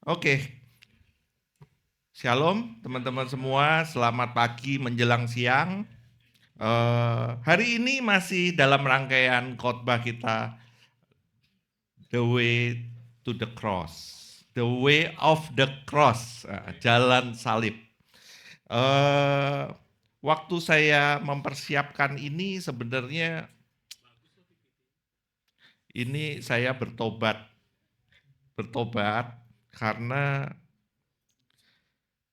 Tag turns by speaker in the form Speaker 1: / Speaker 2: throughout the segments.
Speaker 1: Oke, Shalom teman-teman semua, selamat pagi menjelang siang. Hari ini masih dalam rangkaian khotbah kita, The Way to the Cross, The Way of the Cross, jalan salib. Eh, Waktu saya mempersiapkan ini sebenarnya ini saya bertobat karena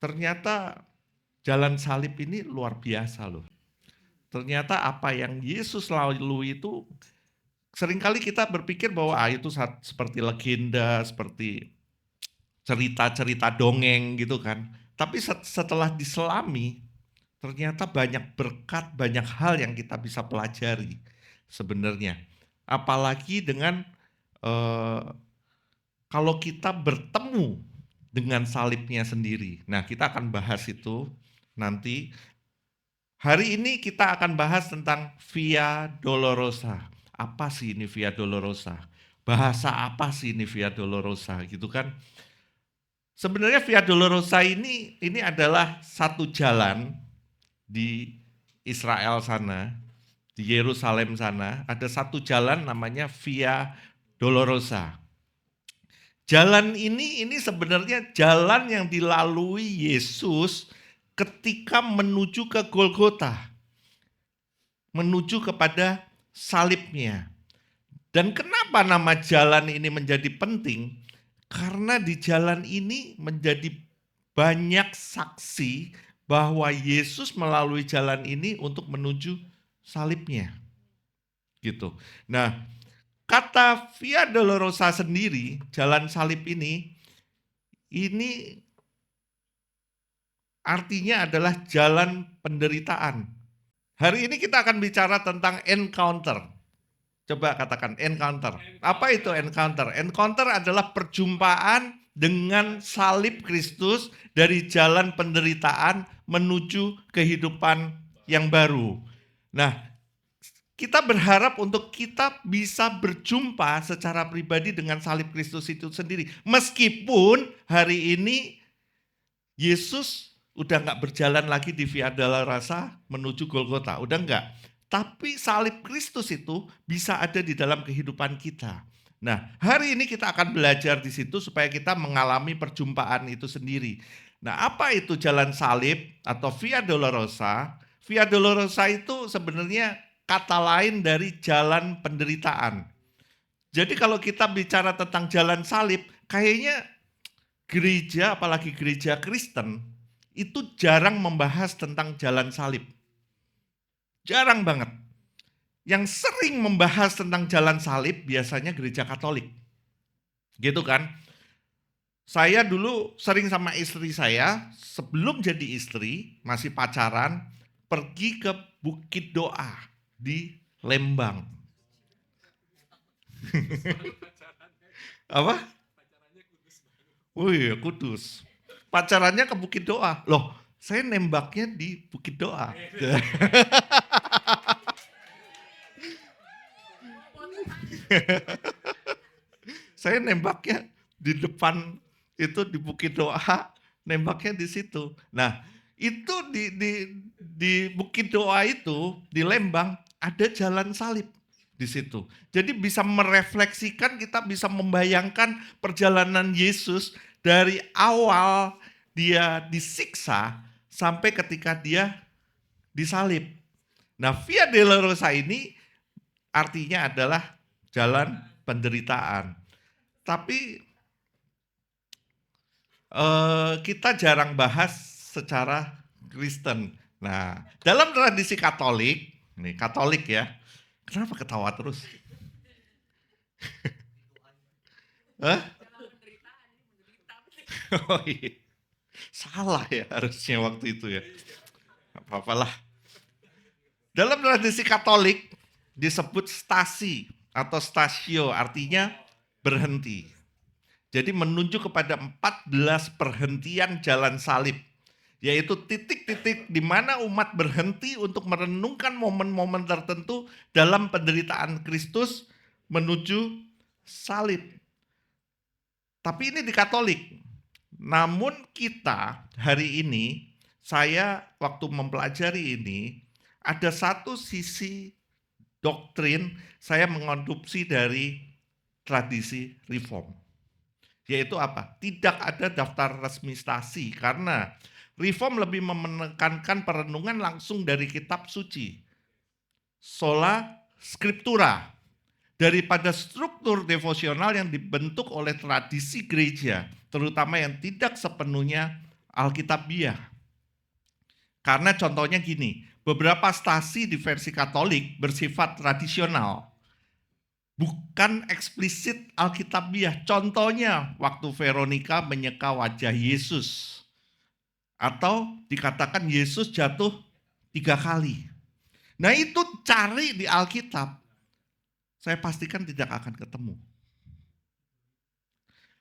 Speaker 1: ternyata jalan salib ini luar biasa loh. Ternyata apa yang Yesus lalui itu seringkali kita berpikir bahwa itu seperti legenda, seperti cerita-cerita dongeng gitu kan. Tapi setelah diselami, ternyata banyak berkat, banyak hal yang kita bisa pelajari sebenarnya. Apalagi dengan eh, kalau kita bertemu dengan salibnya sendiri. Nah, kita akan bahas itu nanti. Hari ini kita akan bahas tentang Via Dolorosa. Apa sih ini Via Dolorosa? Bahasa apa sih ini Via Dolorosa gitu kan? Sebenarnya Via Dolorosa ini adalah satu jalan di Israel sana, di Yerusalem sana, ada satu jalan namanya Via Dolorosa. Jalan ini sebenarnya jalan yang dilalui Yesus ketika menuju ke Golgota, menuju kepada salibnya. Dan kenapa nama jalan ini menjadi penting? Karena di jalan ini menjadi banyak saksi bahwa Yesus melalui jalan ini untuk menuju salibnya. Gitu. Nah, kata Via Dolorosa sendiri, jalan salib ini artinya adalah jalan penderitaan. Hari ini kita akan bicara tentang encounter. Coba katakan encounter. Apa itu encounter? Encounter adalah perjumpaan dengan salib Kristus dari jalan penderitaan menuju kehidupan yang baru. Nah, kita berharap untuk kita bisa berjumpa secara pribadi dengan salib Kristus itu sendiri. Meskipun hari ini Yesus udah nggak berjalan lagi di Via Dolorosa menuju Golgota, udah nggak. Tapi salib Kristus itu bisa ada di dalam kehidupan kita. Nah, hari ini kita akan belajar di situ supaya kita mengalami perjumpaan itu sendiri. Nah, apa itu jalan salib atau Via Dolorosa? Via Dolorosa itu sebenarnya kata lain dari jalan penderitaan. Jadi kalau kita bicara tentang jalan salib, kayaknya gereja, apalagi gereja Kristen, itu jarang membahas tentang jalan salib. Jarang banget. Yang sering membahas tentang jalan salib biasanya gereja Katolik. Gitu kan? Saya dulu sering sama istri saya, sebelum jadi istri, masih pacaran, pergi ke Bukit Doa di Lembang. Apa? Oh iya, Kudus. Pacarannya ke Bukit Doa. Loh, saya nembaknya di Bukit Doa. Saya nembaknya di depan itu di Bukit Doa, nembaknya di situ. Nah, itu di Bukit Doa itu di Lembang ada jalan salib di situ. Jadi bisa merefleksikan, kita bisa membayangkan perjalanan Yesus dari awal dia disiksa sampai ketika dia disalib. Nah, Via Dolorosa ini artinya adalah jalan penderitaan. Tapi kita jarang bahas secara Kristen. Nah, dalam tradisi Katolik, nih Katolik ya, kenapa ketawa terus? Hah? Oh iya. Salah ya harusnya waktu itu ya. Apa-apalah. Dalam tradisi Katolik disebut stasi atau stasio, artinya berhenti. Jadi menunjuk kepada 14 perhentian jalan salib, yaitu titik-titik di mana umat berhenti untuk merenungkan momen-momen tertentu dalam penderitaan Kristus menuju salib. Tapi ini di Katolik. Namun kita hari ini, saya waktu mempelajari ini, ada satu sisi doktrin saya mengadopsi dari tradisi reform. Yaitu apa? Tidak ada daftar resmi stasi karena reform lebih menekankan perenungan langsung dari kitab suci. Sola scriptura. Daripada struktur devosional yang dibentuk oleh tradisi gereja, terutama yang tidak sepenuhnya Alkitabiah. Karena contohnya gini, beberapa stasi di versi Katolik bersifat tradisional, bukan eksplisit Alkitabiah. Contohnya waktu Veronica menyeka wajah Yesus, atau dikatakan Yesus jatuh 3 kali. Nah itu cari di Alkitab, saya pastikan tidak akan ketemu.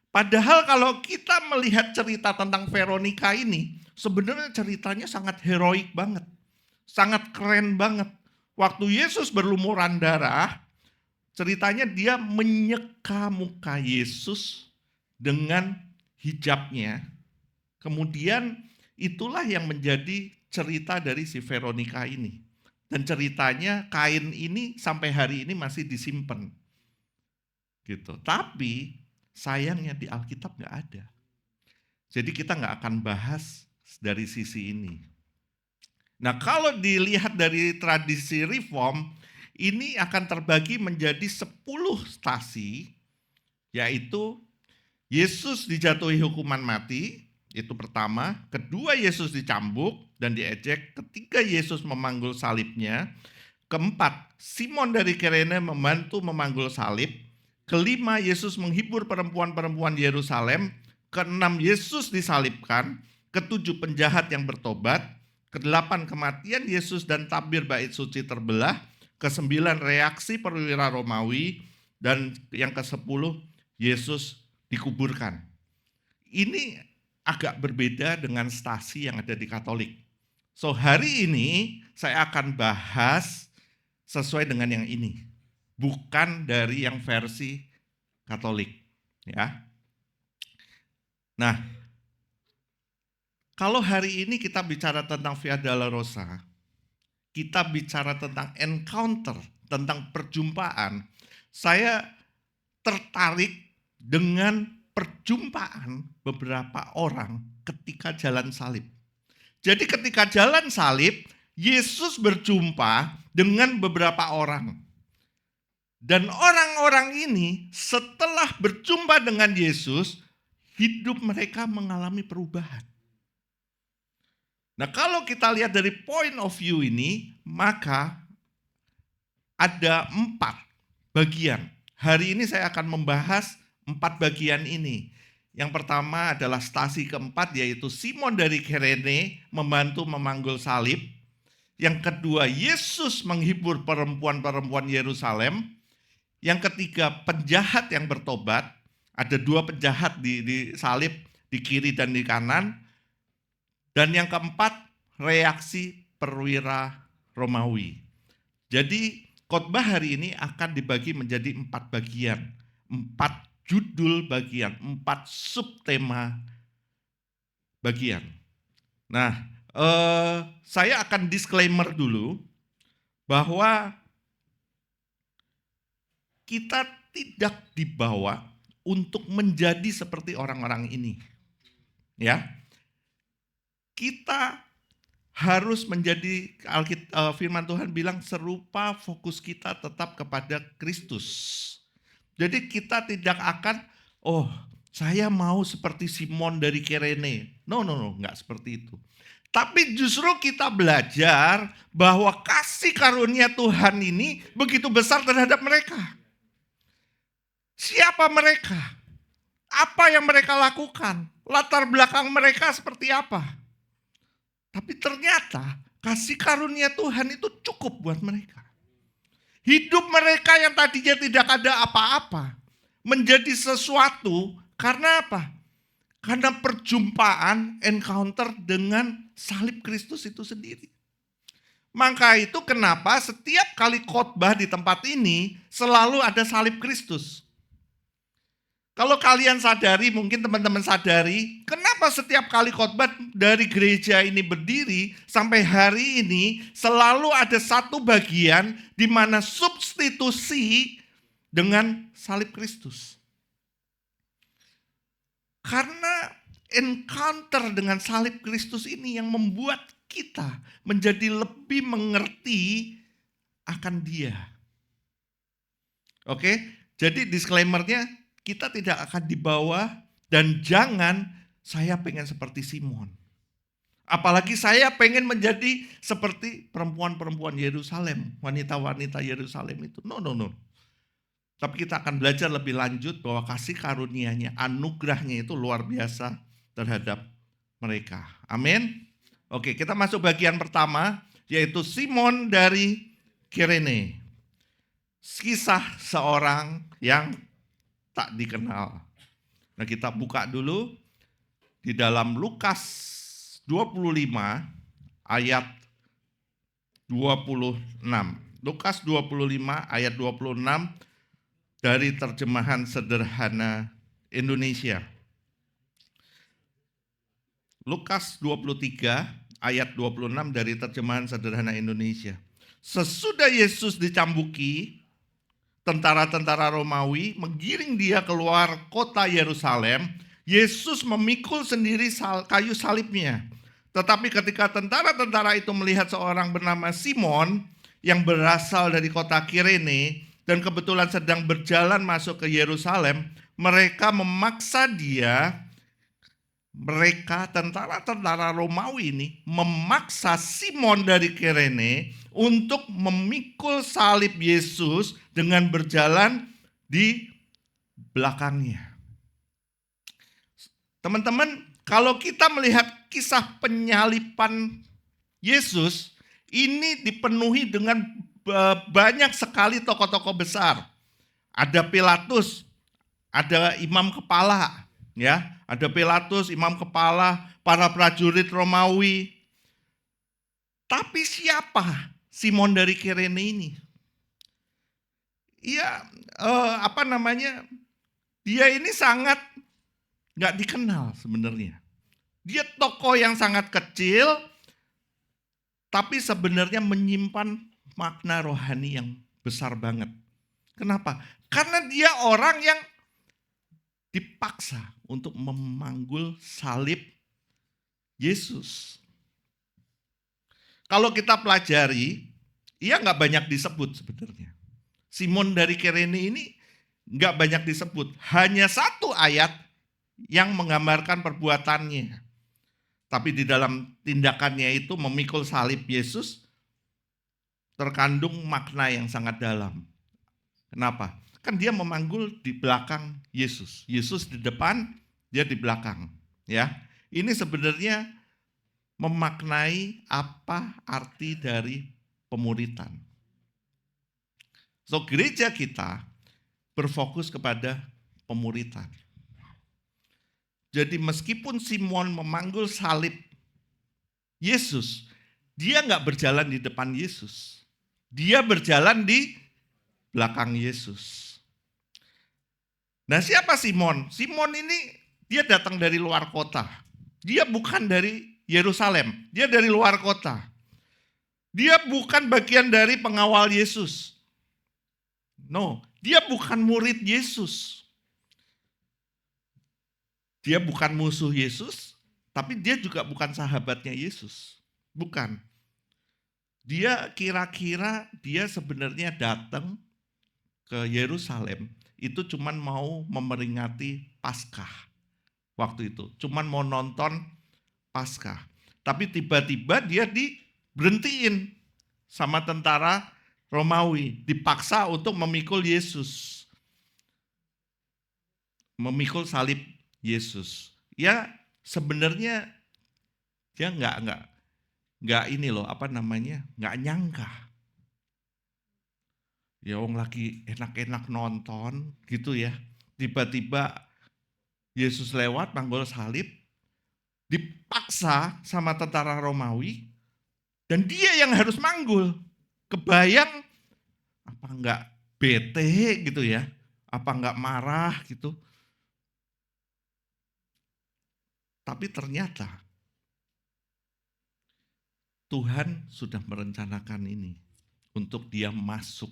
Speaker 1: Padahal kalau kita melihat cerita tentang Veronica ini, sebenarnya ceritanya sangat heroik banget. Sangat keren banget. Waktu Yesus berlumuran darah, ceritanya dia menyeka muka Yesus dengan hijabnya. Kemudian itulah yang menjadi cerita dari si Veronica ini. Dan ceritanya kain ini sampai hari ini masih disimpan. Gitu. Tapi sayangnya di Alkitab nggak ada. Jadi kita nggak akan bahas dari sisi ini. Nah kalau dilihat dari tradisi reform, ini akan terbagi menjadi 10 stasi, yaitu Yesus dijatuhi hukuman mati, itu pertama. Kedua, Yesus dicambuk dan diejek. Ketiga, Yesus memanggul salibnya. Keempat, Simon dari Kirene membantu memanggul salib. Kelima, Yesus menghibur perempuan-perempuan Yerusalem. Keenam, Yesus disalibkan. Ketujuh, penjahat yang bertobat. Kedelapan, kematian Yesus dan tabir bait suci terbelah. Kesembilan, reaksi perwira Romawi. Dan yang ke-10, Yesus dikuburkan. Ini agak berbeda dengan stasi yang ada di Katolik. So hari ini saya akan bahas sesuai dengan yang ini, bukan dari yang versi Katolik, ya. Nah, kalau hari ini kita bicara tentang Via Dolorosa, kita bicara tentang encounter, tentang perjumpaan, saya tertarik dengan perjumpaan beberapa orang ketika jalan salib. Jadi ketika jalan salib, Yesus berjumpa dengan beberapa orang. Dan orang-orang ini setelah berjumpa dengan Yesus, hidup mereka mengalami perubahan. Nah kalau kita lihat dari point of view ini, maka ada 4 bagian. Hari ini saya akan membahas 4 bagian ini. Yang pertama adalah stasi keempat, yaitu Simon dari Kirene membantu memanggul salib. Yang kedua, Yesus menghibur perempuan-perempuan Yerusalem. Yang ketiga, penjahat yang bertobat. Ada 2 penjahat di salib, di kiri dan di kanan. Dan yang keempat, reaksi perwira Romawi. Jadi khotbah hari ini akan dibagi menjadi 4 bagian. 4 judul bagian, 4 subtema bagian. Nah, saya akan disclaimer dulu bahwa kita tidak dibawa untuk menjadi seperti orang-orang ini. Ya. Kita harus menjadi, firman Tuhan bilang serupa, fokus kita tetap kepada Kristus. Jadi kita tidak akan, oh saya mau seperti Simon dari Kirene. No, enggak seperti itu. Tapi justru kita belajar bahwa kasih karunia Tuhan ini begitu besar terhadap mereka. Siapa mereka? Apa yang mereka lakukan? Latar belakang mereka seperti apa? Tapi ternyata kasih karunia Tuhan itu cukup buat mereka. Hidup mereka yang tadinya tidak ada apa-apa menjadi sesuatu karena apa? Karena perjumpaan, encounter dengan salib Kristus itu sendiri. Maka itu kenapa setiap kali khotbah di tempat ini selalu ada salib Kristus. Kalau kalian sadari, mungkin teman-teman sadari, kenapa setiap kali khotbah dari gereja ini berdiri sampai hari ini selalu ada satu bagian di mana substitusi dengan salib Kristus. Karena encounter dengan salib Kristus ini yang membuat kita menjadi lebih mengerti akan Dia. Oke, jadi disclaimer-nya, kita tidak akan dibawa dan jangan saya pengen seperti Simon. Apalagi saya pengen menjadi seperti perempuan-perempuan Yerusalem, wanita-wanita Yerusalem itu. No. Tapi kita akan belajar lebih lanjut bahwa kasih karunia-Nya, anugerahnya itu luar biasa terhadap mereka. Amin. Oke, kita masuk bagian pertama, yaitu Simon dari Kirene. Kisah seorang yang tak dikenal. Nah, kita buka dulu di dalam Lukas 25 ayat 26. Lukas 25 ayat 26 dari terjemahan sederhana Indonesia. Lukas 23 ayat 26 dari terjemahan sederhana Indonesia. Sesudah Yesus dicambuki, tentara-tentara Romawi menggiring dia keluar kota Yerusalem. Yesus memikul sendiri kayu salibnya. Tetapi ketika tentara-tentara itu melihat seorang bernama Simon yang berasal dari kota Kirene dan kebetulan sedang berjalan masuk ke Yerusalem, mereka memaksa dia. Mereka tentara-tentara Romawi ini memaksa Simon dari Kirene untuk memikul salib Yesus dengan berjalan di belakangnya. Teman-teman, kalau kita melihat kisah penyalipan Yesus, ini dipenuhi dengan banyak sekali tokoh-tokoh besar. Ada Pilatus, ada imam kepala, ya. Ada Pilatus, imam kepala, para prajurit Romawi. Tapi siapa Simon dari Kirene ini? Dia Dia ini sangat nggak dikenal sebenarnya. Dia tokoh yang sangat kecil, tapi sebenarnya menyimpan makna rohani yang besar banget. Kenapa? Karena dia orang yang dipaksa untuk memanggul salib Yesus. Kalau kita pelajari, ia nggak banyak disebut sebenarnya. Simon dari Kirene ini nggak banyak disebut. Hanya satu ayat yang menggambarkan perbuatannya. Tapi di dalam tindakannya itu memikul salib Yesus terkandung makna yang sangat dalam. Kenapa? Kan dia memanggul di belakang Yesus. Yesus di depan, dia di belakang. Ya, ini sebenarnya memaknai apa arti dari pemuritan. So, gereja kita berfokus kepada pemuritan. Jadi meskipun Simon memanggul salib Yesus, dia nggak berjalan di depan Yesus. Dia berjalan di belakang Yesus. Nah, siapa Simon? Simon ini dia datang dari luar kota. Dia bukan dari Yerusalem, dia dari luar kota. Dia bukan bagian dari pengawal Yesus. No, dia bukan murid Yesus. Dia bukan musuh Yesus, tapi dia juga bukan sahabatnya Yesus. Bukan. Dia kira-kira dia sebenarnya datang ke Yerusalem itu cuman mau memperingati Paskah waktu itu, cuman mau nonton Paskah. Tapi tiba-tiba dia diberhentiin sama tentara Romawi, dipaksa untuk memikul Yesus, memikul salib Yesus. Ya sebenarnya dia nggak nggak nyangka. Ya wong lagi enak-enak nonton gitu ya. Tiba-tiba Yesus lewat manggul salib, dipaksa sama tentara Romawi, dan dia yang harus manggul. Kebayang apa enggak bete gitu ya, apa enggak marah gitu. Tapi ternyata Tuhan sudah merencanakan ini untuk dia masuk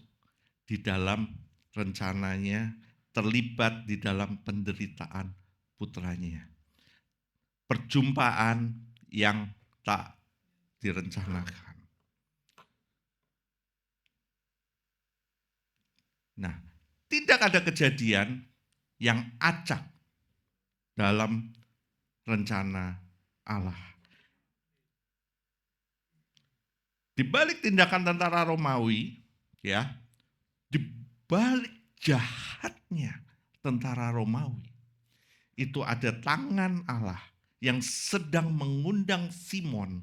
Speaker 1: di dalam rencananya, terlibat di dalam penderitaan putranya. Perjumpaan yang tak direncanakan. Nah, tidak ada kejadian yang acak dalam rencana Allah. Di balik tindakan tentara Romawi, ya, di balik jahatnya tentara Romawi, itu ada tangan Allah yang sedang mengundang Simon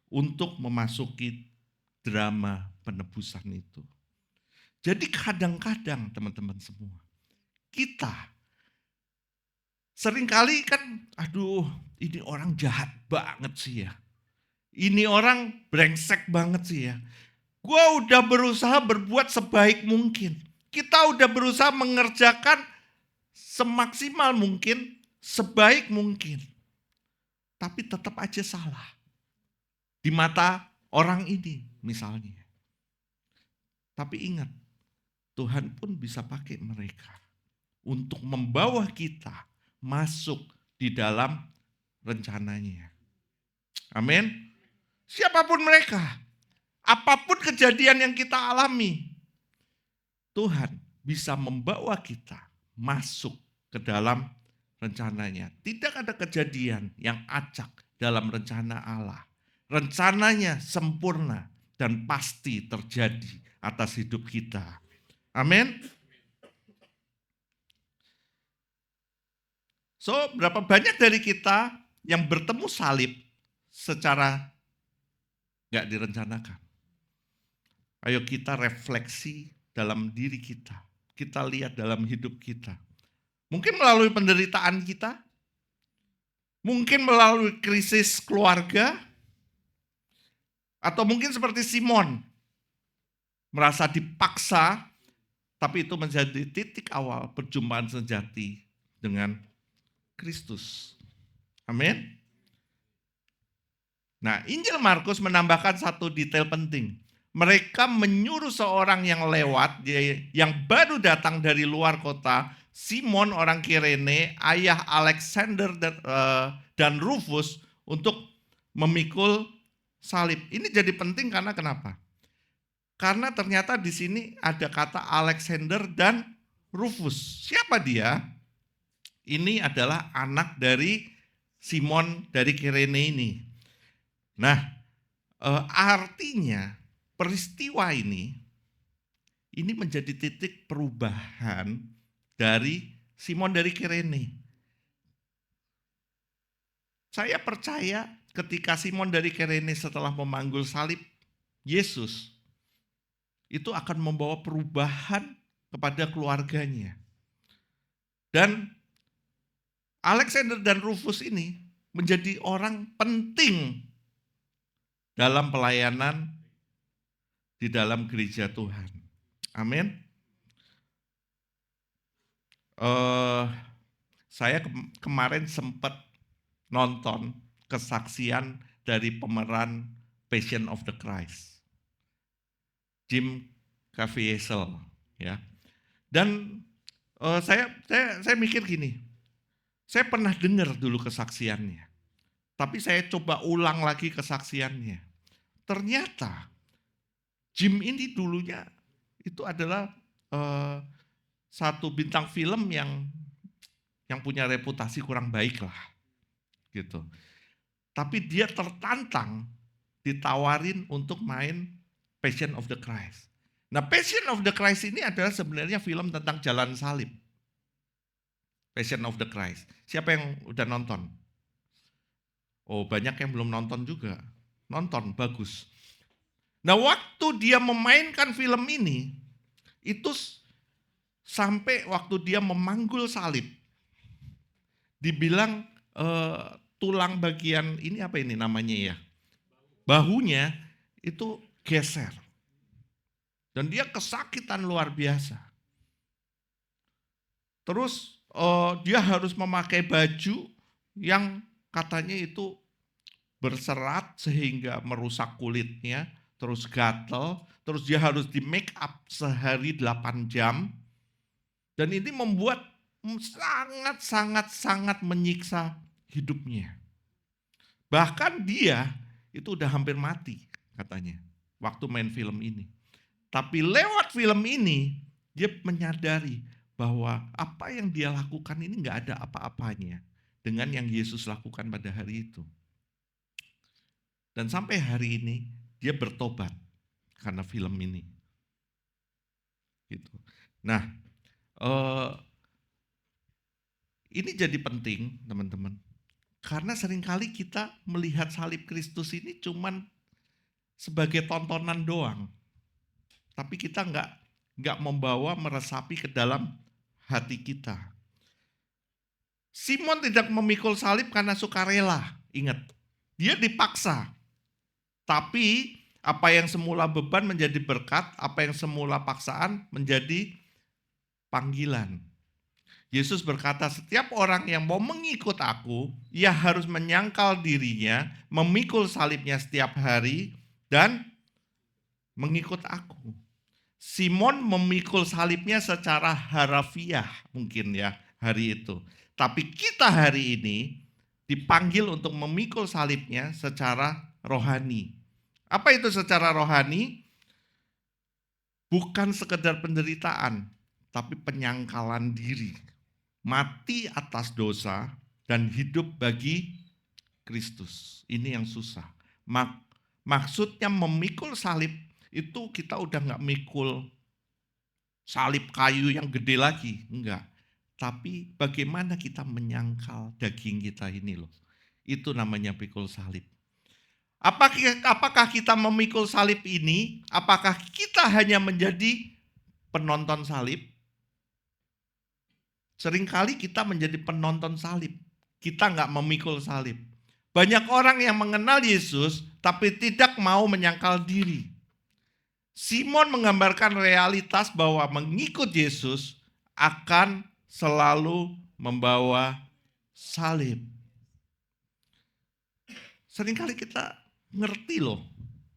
Speaker 1: untuk memasuki drama penebusan itu. Jadi kadang-kadang teman-teman semua, kita seringkali kan, aduh ini orang jahat banget sih ya. Ini orang brengsek banget sih ya. Gua udah berusaha berbuat sebaik mungkin. Kita udah berusaha mengerjakan semaksimal mungkin, sebaik mungkin. Tapi tetap aja salah. Di mata orang ini misalnya. Tapi ingat, Tuhan pun bisa pakai mereka untuk membawa kita masuk di dalam rencananya. Amin. Siapapun mereka, apapun kejadian yang kita alami, Tuhan bisa membawa kita masuk ke dalam rencananya. Tidak ada kejadian yang acak dalam rencana Allah. Rencananya sempurna dan pasti terjadi atas hidup kita. Amin. So, berapa banyak dari kita yang bertemu salib secara nggak direncanakan? Ayo kita refleksi dalam diri kita. Kita lihat dalam hidup kita. Mungkin melalui penderitaan kita, mungkin melalui krisis keluarga, atau mungkin seperti Simon, merasa dipaksa, tapi itu menjadi titik awal perjumpaan sejati dengan Kristus. Amin. Nah, Injil Markus menambahkan satu detail penting. Mereka menyuruh seorang yang lewat, yang baru datang dari luar kota, Simon orang Kirene, ayah Alexander dan Rufus, untuk memikul salib. Ini jadi penting karena kenapa? Karena ternyata di sini ada kata Alexander dan Rufus. Siapa dia? Ini adalah anak dari Simon dari Kirene ini. Nah, artinya peristiwa ini menjadi titik perubahan dari Simon dari Kirene. Saya percaya ketika Simon dari Kirene setelah memanggul salib Yesus, itu akan membawa perubahan kepada keluarganya. Dan Alexander dan Rufus ini menjadi orang penting dalam pelayanan di dalam gereja Tuhan. Amin. Saya kemarin sempat nonton kesaksian dari pemeran Passion of the Christ, Jim Caviezel, ya. Dan saya mikir gini, saya pernah dengar dulu kesaksiannya, tapi saya coba ulang lagi kesaksiannya. Ternyata Jim ini dulunya itu adalah satu bintang film yang punya reputasi kurang baik lah, gitu. Tapi dia tertantang, ditawarin untuk main Passion of the Christ. Nah, Passion of the Christ ini adalah sebenarnya film tentang jalan salib. Passion of the Christ. Siapa yang udah nonton? Oh, banyak yang belum nonton juga. Nonton, bagus. Nah, waktu dia memainkan film ini, itu sampai waktu dia memanggul salib, dibilang tulang bagian ini apa ini namanya ya? Bahunya itu geser. Dan dia kesakitan luar biasa. Terus dia harus memakai baju yang katanya itu berserat sehingga merusak kulitnya, terus gatel, terus dia harus di make up sehari 8 jam, dan ini membuat sangat menyiksa hidupnya. Bahkan dia itu udah hampir mati katanya waktu main film ini. Tapi lewat film ini dia menyadari bahwa apa yang dia lakukan ini nggak ada apa-apanya dengan yang Yesus lakukan pada hari itu. Dan sampai hari ini dia bertobat karena film ini. Gitu. Nah, ini jadi penting teman-teman. Karena seringkali kita melihat salib Kristus ini cuman sebagai tontonan doang. Tapi kita nggak membawa meresapi ke dalam hati kita. Simon tidak memikul salib karena sukarela. Ingat, dia dipaksa. Tapi apa yang semula beban menjadi berkat, apa yang semula paksaan menjadi panggilan. Yesus berkata, setiap orang yang mau mengikut aku, ia harus menyangkal dirinya, memikul salibnya setiap hari, dan mengikut aku. Simon memikul salibnya secara harafiah mungkin ya hari itu. Tapi kita hari ini dipanggil untuk memikul salibnya secara rohani. Apa itu secara rohani? Bukan sekedar penderitaan, tapi penyangkalan diri. Mati atas dosa dan hidup bagi Kristus. Ini yang susah. Maksudnya memikul salib itu kita udah nggak mikul salib kayu yang gede lagi. Enggak. Tapi bagaimana kita menyangkal daging kita ini loh. Itu namanya pikul salib. Apakah kita memikul salib ini? Apakah kita hanya menjadi penonton salib? Seringkali kita menjadi penonton salib. Kita nggak memikul salib. Banyak orang yang mengenal Yesus, tapi tidak mau menyangkal diri. Simon menggambarkan realitas bahwa mengikut Yesus akan selalu membawa salib. Seringkali kita ngerti loh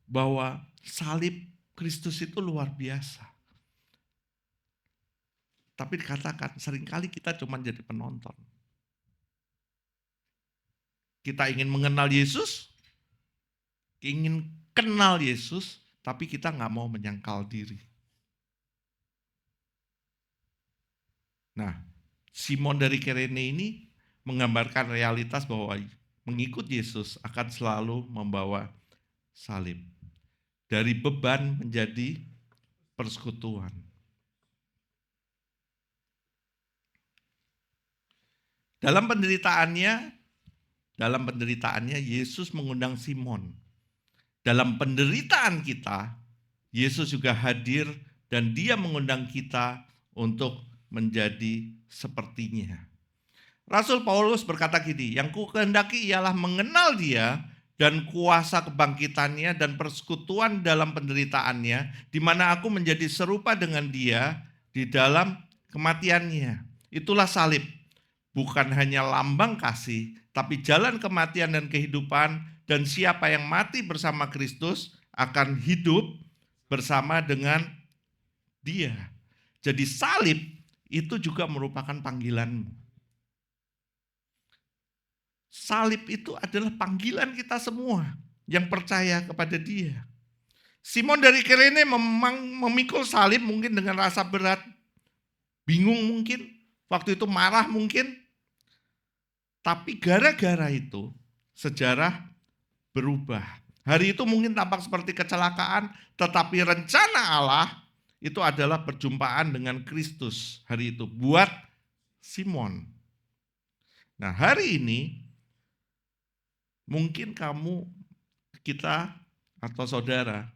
Speaker 1: bahwa salib Kristus itu luar biasa. Tapi dikatakan seringkali kita cuma jadi penonton. Kita ingin mengenal Yesus, ingin kenal Yesus, tapi kita nggak mau menyangkal diri. Nah, Simon dari Kirene ini menggambarkan realitas bahwa mengikut Yesus akan selalu membawa salib. Dari beban menjadi persekutuan. Dalam penderitaannya Yesus mengundang Simon. Dalam penderitaan kita, Yesus juga hadir dan dia mengundang kita untuk menjadi sepertinya. Rasul Paulus berkata gini, yang ku kehendaki ialah mengenal dia dan kuasa kebangkitannya dan persekutuan dalam penderitaannya, di mana aku menjadi serupa dengan dia di dalam kematiannya. Itulah salib. Bukan hanya lambang kasih, tapi jalan kematian dan kehidupan, dan siapa yang mati bersama Kristus akan hidup bersama dengan dia. Jadi salib itu juga merupakan panggilanmu. Salib itu adalah panggilan kita semua yang percaya kepada dia. Simon dari Kirene memang memikul salib mungkin dengan rasa berat, bingung mungkin, waktu itu marah mungkin. Tapi gara-gara itu sejarah berubah. Hari itu mungkin tampak seperti kecelakaan, tetapi rencana Allah itu adalah perjumpaan dengan Kristus hari itu buat Simon. Nah, hari ini mungkin kita atau saudara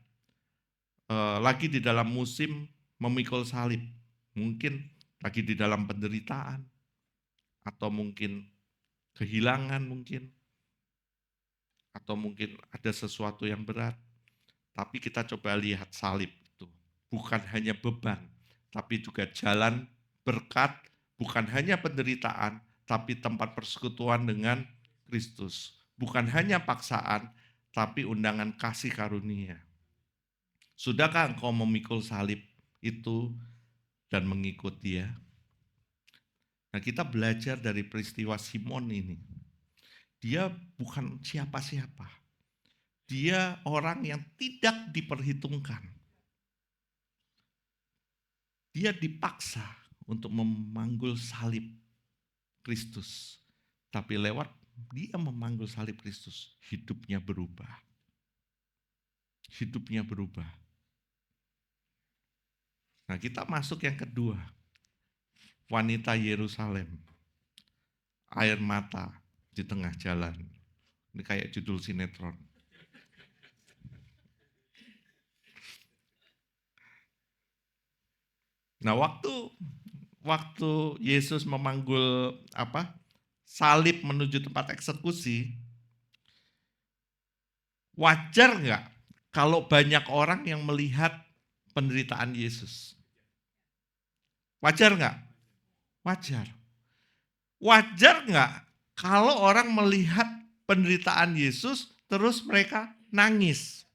Speaker 1: lagi di dalam musim memikul salib. Mungkin lagi di dalam penderitaan atau mungkin kehilangan mungkin, atau mungkin ada sesuatu yang berat. Tapi kita coba lihat salib itu. Bukan hanya beban, tapi juga jalan berkat, bukan hanya penderitaan, tapi tempat persekutuan dengan Kristus. Bukan hanya paksaan, tapi undangan kasih karunia. Sudahkah engkau memikul salib itu dan mengikut Dia? Nah, kita belajar dari peristiwa Simon ini. Dia bukan siapa-siapa. Dia orang yang tidak diperhitungkan. Dia dipaksa untuk memanggul salib Kristus. Tapi lewat dia memanggul salib Kristus, hidupnya berubah. Hidupnya berubah. Nah, kita masuk yang kedua. Wanita Yerusalem. Air mata di tengah jalan. Ini kayak judul sinetron. Nah, waktu Yesus memanggul salib menuju tempat eksekusi, wajar nggak kalau banyak orang yang melihat penderitaan Yesus? Wajar nggak? Wajar. Wajar nggak kalau orang melihat penderitaan Yesus terus mereka nangis?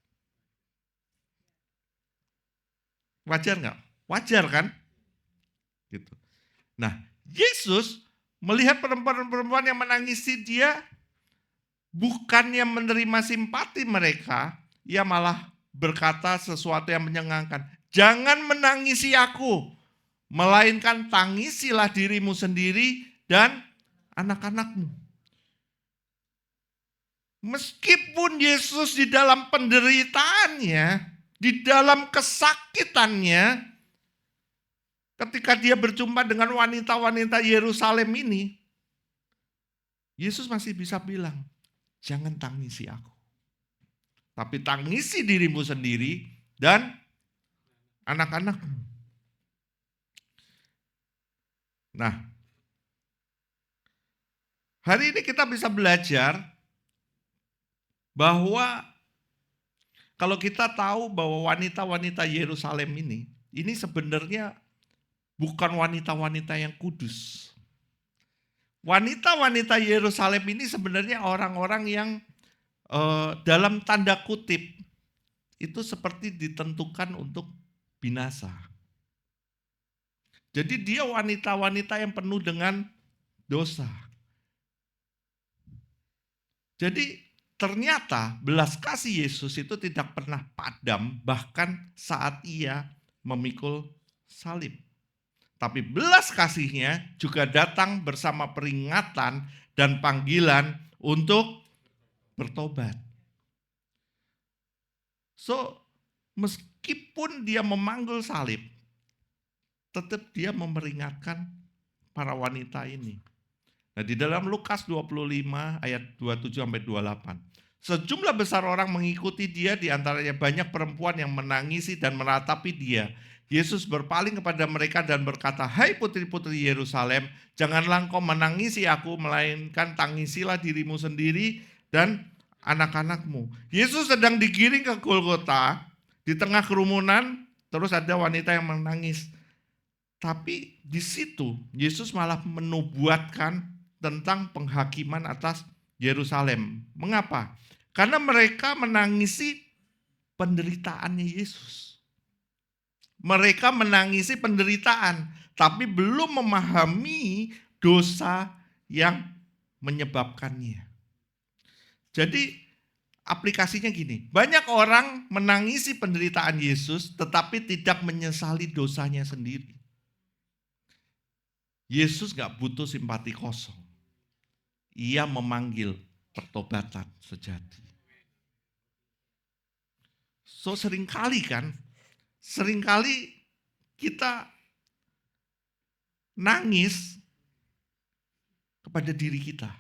Speaker 1: Wajar nggak? Wajar kan? Gitu. Nah, Yesus melihat perempuan-perempuan yang menangisi dia, bukannya menerima simpati mereka, ia malah berkata sesuatu yang menyenangkan. Jangan menangisi aku, melainkan tangisilah dirimu sendiri dan anak-anakmu. Meskipun Yesus di dalam penderitaannya, di dalam kesakitannya, ketika dia berjumpa dengan wanita-wanita Yerusalem ini, Yesus masih bisa bilang, jangan tangisi aku. Tapi tangisi dirimu sendiri dan anak-anakmu. Nah, hari ini kita bisa belajar bahwa kalau kita tahu bahwa wanita-wanita Yerusalem ini sebenarnya bukan wanita-wanita yang kudus. Wanita-wanita Yerusalem ini sebenarnya orang-orang yang dalam tanda kutip itu seperti ditentukan untuk binasa. Jadi dia wanita-wanita yang penuh dengan dosa. Jadi ternyata belas kasih Yesus itu tidak pernah padam bahkan saat ia memikul salib. Tapi belas kasihnya juga datang bersama peringatan dan panggilan untuk bertobat. So, meskipun dia memanggul salib, tetap dia memperingatkan para wanita ini. Nah, di dalam Lukas 25 ayat 27-28. Sejumlah besar orang mengikuti dia, di antaranya banyak perempuan yang menangisi dan meratapi dia. Yesus berpaling kepada mereka dan berkata, hai putri-putri Yerusalem, janganlah engkau menangisi aku, melainkan tangisilah dirimu sendiri dan anak-anakmu. Yesus sedang digiring ke Golgota, di tengah kerumunan, terus ada wanita yang menangis. Tapi di situ Yesus malah menubuatkan tentang penghakiman atas Yerusalem. Mengapa? Karena mereka menangisi penderitaannya Yesus. Mereka menangisi penderitaan, tapi belum memahami dosa yang menyebabkannya. Jadi aplikasinya gini, banyak orang menangisi penderitaan Yesus tetapi tidak menyesali dosanya sendiri. Yesus gak butuh simpati kosong. Ia memanggil pertobatan sejati. So seringkali kita nangis kepada diri kita.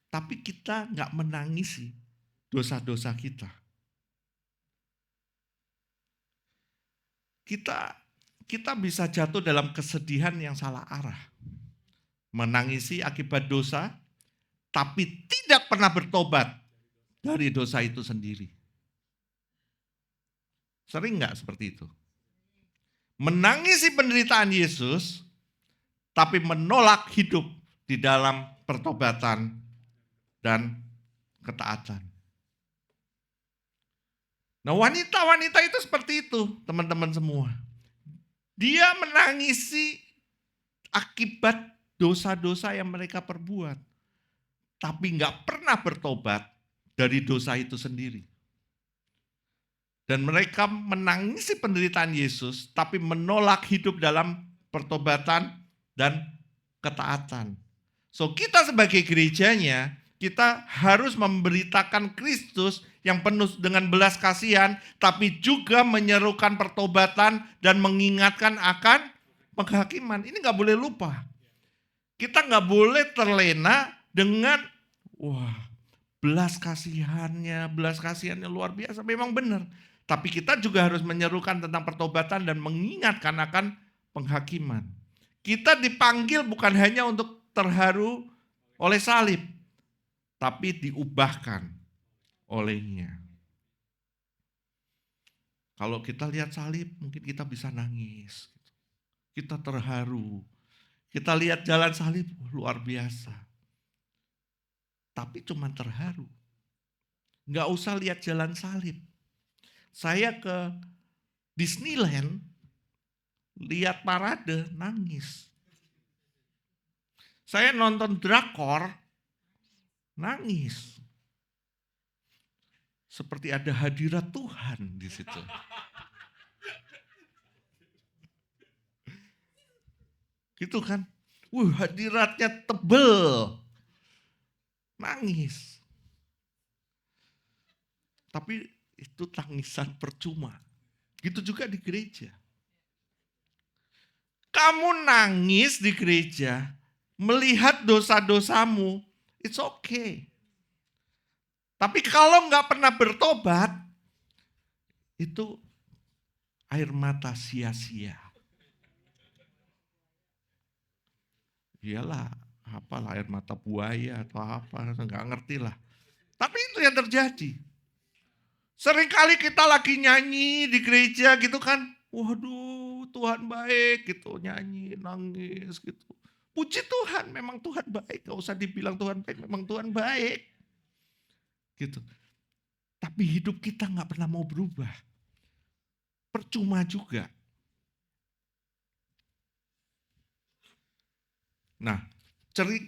Speaker 1: Tapi kita gak menangisi dosa-dosa kita. Kita bisa jatuh dalam kesedihan yang salah arah. Menangisi akibat dosa, tapi tidak pernah bertobat dari dosa itu sendiri. Sering nggak seperti itu? Menangisi penderitaan Yesus, tapi menolak hidup di dalam pertobatan dan ketaatan. Nah, wanita-wanita itu seperti itu, teman-teman semua. Dia menangisi akibat dosa-dosa yang mereka perbuat, tapi nggak pernah bertobat dari dosa itu sendiri. Dan mereka menangisi penderitaan Yesus, tapi menolak hidup dalam pertobatan dan ketaatan. So, kita sebagai gerejanya, kita harus memberitakan Kristus yang penuh dengan belas kasihan, tapi juga menyerukan pertobatan dan mengingatkan akan penghakiman. Ini nggak boleh lupa. Kita nggak boleh terlena dengan, wah, belas kasihannya luar biasa, memang benar. Tapi kita juga harus menyerukan tentang pertobatan dan mengingatkan akan penghakiman. Kita dipanggil bukan hanya untuk terharu oleh salib, tapi diubahkan olehnya. Kalau kita lihat salib, mungkin kita bisa nangis. Kita terharu. Kita lihat jalan salib, luar biasa. Tapi cuma terharu. Nggak usah lihat jalan salib. Saya ke Disneyland, lihat parade, nangis. Saya nonton drakor, nangis. Seperti ada hadirat Tuhan di situ. Gitu kan? Hadiratnya tebel. Nangis. Tapi itu tangisan percuma. Gitu juga di gereja. Kamu nangis di gereja, melihat dosa-dosamu, it's okay. Tapi kalau nggak pernah bertobat, itu air mata sia-sia. Iyalah, apalah air mata buaya atau apa, nggak ngerti lah. Tapi itu yang terjadi. Seringkali kita lagi nyanyi di gereja gitu kan, waduh Tuhan baik gitu, nyanyi, nangis gitu. Puji Tuhan, memang Tuhan baik, gak usah dibilang Tuhan baik, memang Tuhan baik. Gitu. Tapi hidup kita gak pernah mau berubah. Percuma juga. Nah,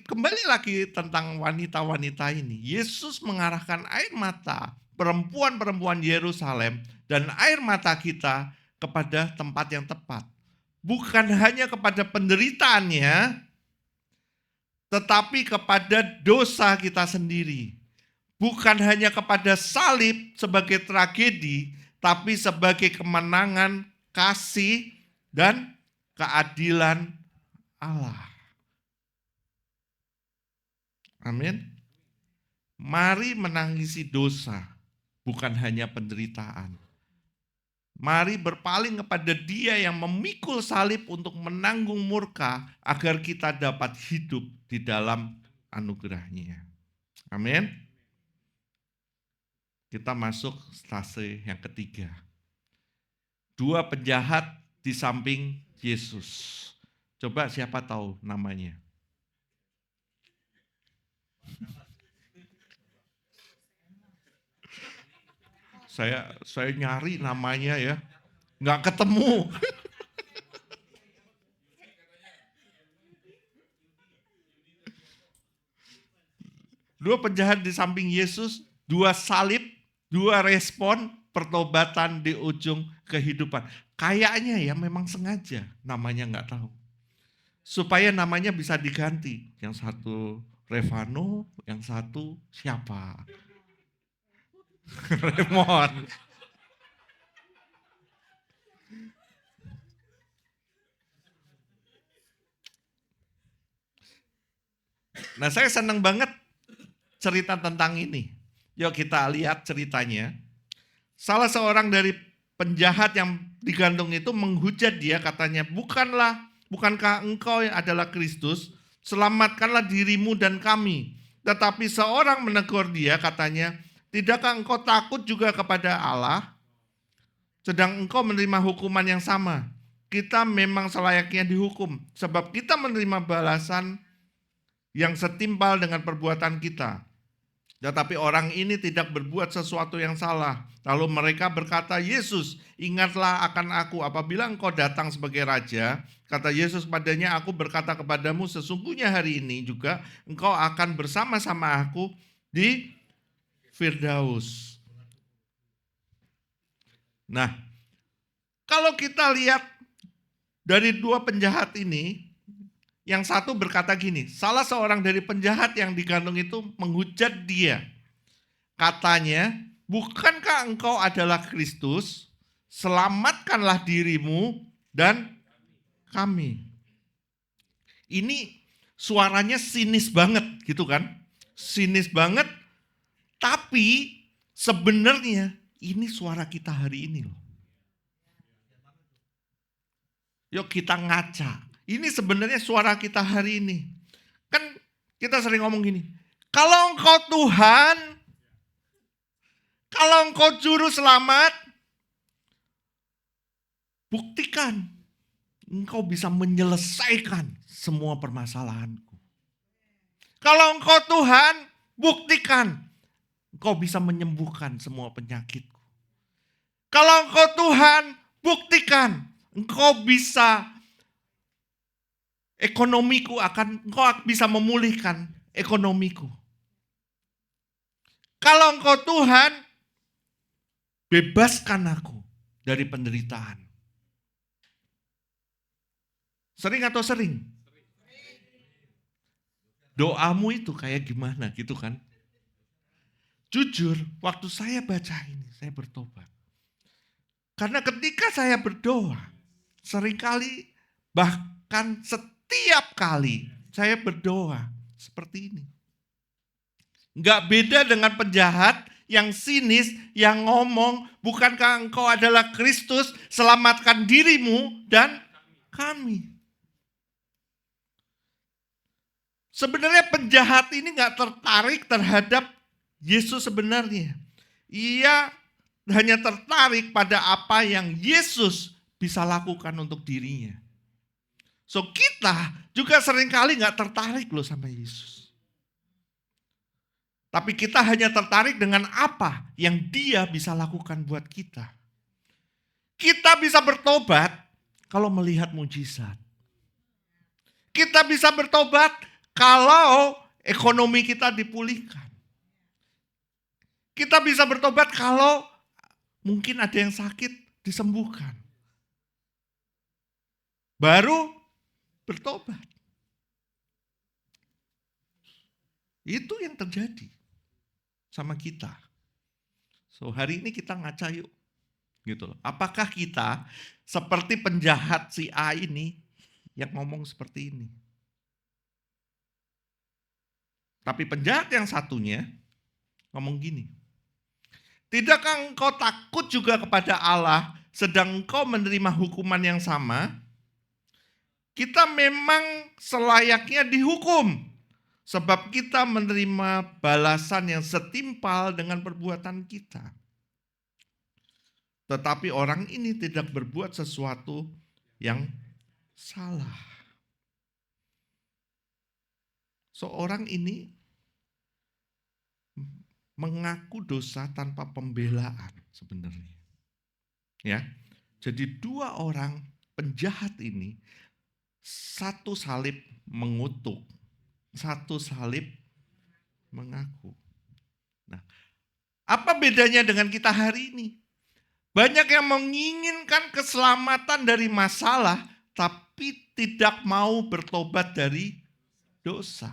Speaker 1: kembali lagi tentang wanita-wanita ini. Yesus mengarahkan air mata perempuan-perempuan Yerusalem dan air mata kita kepada tempat yang tepat. Bukan hanya kepada penderitaannya, tetapi kepada dosa kita sendiri. Bukan hanya kepada salib sebagai tragedi, tapi sebagai kemenangan kasih dan keadilan Allah. Amin. Mari menangisi dosa, bukan hanya penderitaan. Mari berpaling kepada Dia yang memikul salib untuk menanggung murka agar kita dapat hidup di dalam anugerah-Nya. Amin. Kita masuk stase yang ketiga. Dua penjahat di samping Yesus. Coba siapa tahu namanya? Saya nyari namanya ya, nggak ketemu. Dua penjahat di samping Yesus, dua salib, dua respon pertobatan di ujung kehidupan. Kayaknya ya memang sengaja namanya nggak tahu. Supaya namanya bisa diganti. Yang satu Revano, yang satu siapa? Raymond. Nah, saya senang banget cerita tentang ini. Yuk kita lihat ceritanya. Salah seorang dari penjahat yang digantung itu menghujat dia, katanya, bukankah engkau yang adalah Kristus? Selamatkanlah dirimu dan kami. Tetapi seorang menegur dia, katanya, tidakkah engkau takut juga kepada Allah? Sedang engkau menerima hukuman yang sama. Kita memang selayaknya dihukum, sebab kita menerima balasan yang setimpal dengan perbuatan kita. Tetapi orang ini tidak berbuat sesuatu yang salah. Lalu mereka berkata, Yesus, ingatlah akan aku apabila engkau datang sebagai raja. Kata Yesus padanya, aku berkata kepadamu, sesungguhnya hari ini juga engkau akan bersama-sama aku di Firdaus. Nah, kalau kita lihat dari dua penjahat ini, yang satu berkata gini, salah seorang dari penjahat yang digantung itu menghujat dia. Katanya, bukankah engkau adalah Kristus? Selamatkanlah dirimu dan kami. Ini suaranya sinis banget gitu kan. Sinis banget, tapi sebenarnya ini suara kita hari ini loh. Yuk kita ngaca. Ini sebenarnya suara kita hari ini. Kan kita sering ngomong gini, kalau engkau Tuhan, kalau engkau juru selamat, buktikan engkau bisa menyelesaikan semua permasalahanku. Kalau engkau Tuhan, buktikan engkau bisa menyembuhkan semua penyakitku. Kalau engkau Tuhan, buktikan engkau bisa engkau bisa memulihkan ekonomiku. Kalau engkau Tuhan, bebaskan aku dari penderitaan. Sering atau sering? Doamu itu kayak gimana gitu kan? Jujur, waktu saya baca ini, saya bertobat. Karena ketika saya berdoa, seringkali bahkan setiap kali saya berdoa seperti ini. Enggak beda dengan penjahat yang sinis, yang ngomong, bukankah engkau adalah Kristus, selamatkan dirimu dan kami. Sebenarnya penjahat ini enggak tertarik terhadap Yesus sebenarnya. Ia hanya tertarik pada apa yang Yesus bisa lakukan untuk dirinya. So kita juga seringkali enggak tertarik loh sama Yesus. Tapi kita hanya tertarik dengan apa yang dia bisa lakukan buat kita. Kita bisa bertobat kalau melihat mujizat. Kita bisa bertobat kalau ekonomi kita dipulihkan. Kita bisa bertobat kalau mungkin ada yang sakit disembuhkan. Baru bertobat. Itu yang terjadi sama kita. So hari ini kita ngaca yuk. Gitu loh. Apakah kita seperti penjahat si A ini yang ngomong seperti ini? Tapi penjahat yang satunya ngomong gini. Tidakkah engkau takut juga kepada Allah sedang engkau menerima hukuman yang sama? Kita memang selayaknya dihukum. Sebab kita menerima balasan yang setimpal dengan perbuatan kita. Tetapi orang ini tidak berbuat sesuatu yang salah. Seorang ini mengaku dosa tanpa pembelaan sebenarnya. Ya. Jadi dua orang penjahat ini, satu salib mengutuk, satu salib mengaku. Nah, apa bedanya dengan kita hari ini? Banyak yang menginginkan keselamatan dari masalah, tapi tidak mau bertobat dari dosa.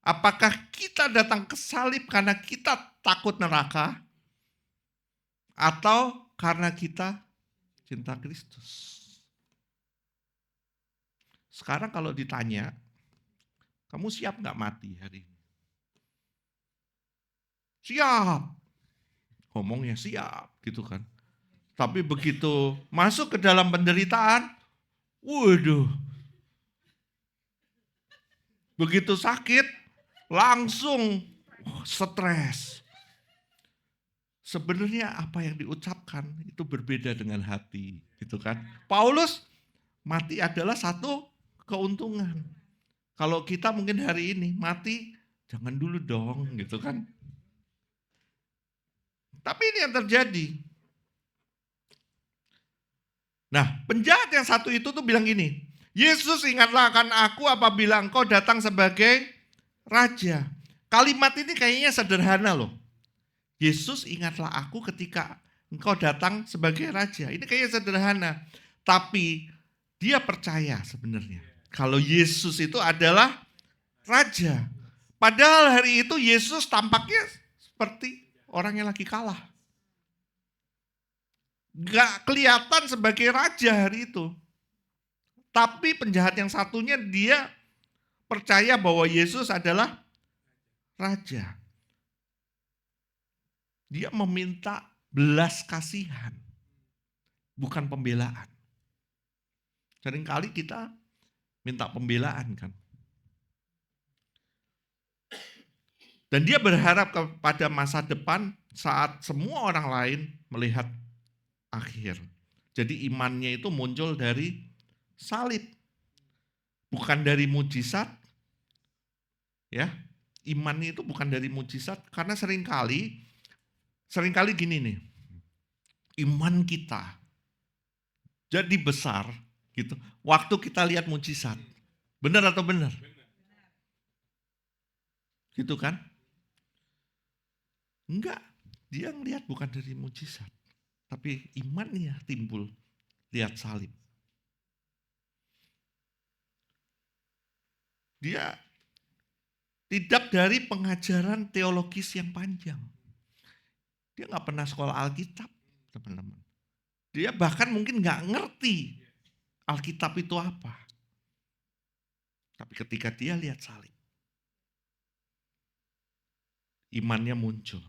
Speaker 1: Apakah kita datang ke salib karena kita takut neraka? Atau karena kita cinta Kristus? Sekarang kalau ditanya, kamu siap gak mati hari ini? Siap. Ngomongnya siap gitu kan. Tapi begitu masuk ke dalam penderitaan, waduh. Begitu sakit, langsung stres. Sebenarnya apa yang diucapkan itu berbeda dengan hati, gitu kan. Paulus mati adalah satu keuntungan. Kalau kita mungkin hari ini mati, jangan dulu dong gitu kan. Tapi ini yang terjadi. Nah, penjahat yang satu itu tuh bilang gini, Yesus ingatlah akan aku apabila engkau datang sebagai raja. Kalimat ini kayaknya sederhana loh. Yesus ingatlah aku ketika engkau datang sebagai raja. Ini kayaknya sederhana. Tapi dia percaya sebenarnya. Kalau Yesus itu adalah raja. Padahal hari itu Yesus tampaknya seperti orang yang lagi kalah. Gak kelihatan sebagai raja hari itu. Tapi penjahat yang satunya dia percaya bahwa Yesus adalah raja. Dia meminta belas kasihan, bukan pembelaan. Seringkali kita minta pembelaan kan. Dan dia berharap kepada masa depan saat semua orang lain melihat akhir. Jadi imannya itu muncul dari salib. Bukan dari mujizat. Ya, imannya itu bukan dari mujizat karena seringkali gini nih. Iman kita jadi besar gitu. Waktu kita lihat mujizat. Benar atau benar? Gitu kan? Enggak, dia ngelihat bukan dari mujizat. Tapi imannya timbul lihat salib. Dia tidak dari pengajaran teologis yang panjang. Dia nggak pernah sekolah Alkitab, teman-teman. Dia bahkan mungkin nggak ngerti Alkitab itu apa. Tapi ketika dia lihat salib, imannya muncul.